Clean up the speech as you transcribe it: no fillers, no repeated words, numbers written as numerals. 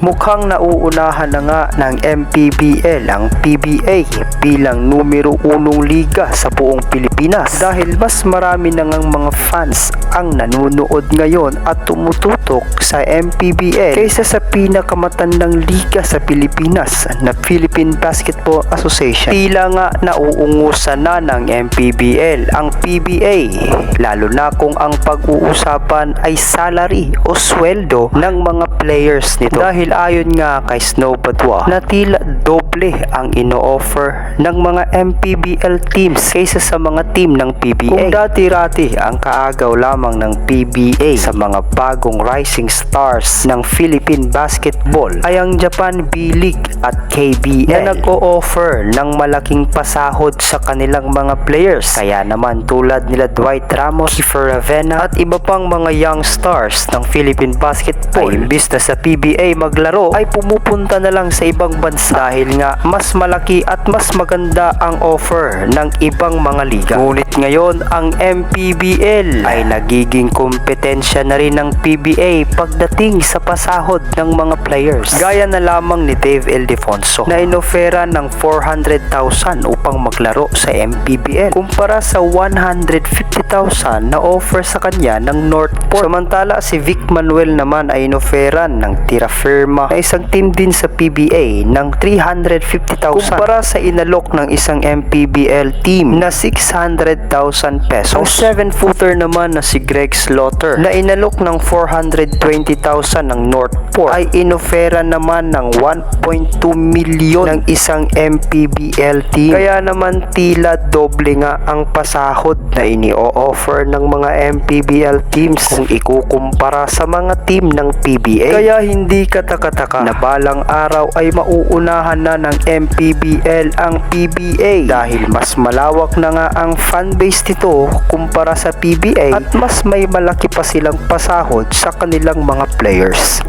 Mukhang nauunahan na nga ng MPBL ang PBA bilang numero 1 liga sa buong Pilipinas dahil mas marami na ngang mga fans ang nanonood ngayon at tumututok sa MPBL kaysa sa pinakamatandang liga sa Pilipinas na Philippine Basketball Association. Tila nga nauungusan na ng MPBL ang PBA, lalo na kung ang pag-uusapan ay salary o sweldo ng mga players nito. Dahil ayon nga kay Snow Badwa na tila doble ang ino-offer ng mga MPBL teams kaysa sa mga team ng PBA. Kung dati-rati ang kaagaw lamang ng PBA sa mga bagong rising stars ng Philippine Basketball ay ang Japan B-League at KBL na nag-o-offer ng malaking pasahod sa kanilang mga players. Kaya naman tulad nila Dwight Ramos, Kiefer Ravena at iba pang mga young stars ng Philippine Basketball ay imbis na sa PBA maglaro ay pumupunta na lang sa ibang bansa dahil nga mas malaki at mas maganda ang offer ng ibang mga liga. Ngunit ngayon ang MPBL ay nagiging kompetensya na rin ng PBA pagdating sa pasahod ng mga players. Gaya na lamang ni Dave Ildefonso na inofera ng 400,000 upang maglaro sa MPBL kumpara sa 150,000 na offer sa kanya ng Northport. Samantala si Vic Manuel naman ay inoferan ng Tira Firma na isang team din sa PBA ng 350,000 kumpara sa inalok ng isang MPBL team na 600,000 pesos. Ang 7-footer naman na si Greg Slaughter na inalok ng 420,000 ng Northport ay inofera naman ng 1.2 milyon ng isang MPBL team. Kaya naman tila doble nga ang pasahod na ini-o-offer ng mga MPBL teams kung ikukumpara sa mga team ng PBA. Kaya hindi katakataka na balang araw ay mauunahan na ng MPBL ang PBA dahil mas malawak na nga ang fanbase nito kumpara sa PBA at mas may malaki pa silang pasahod sa kanilang mga players.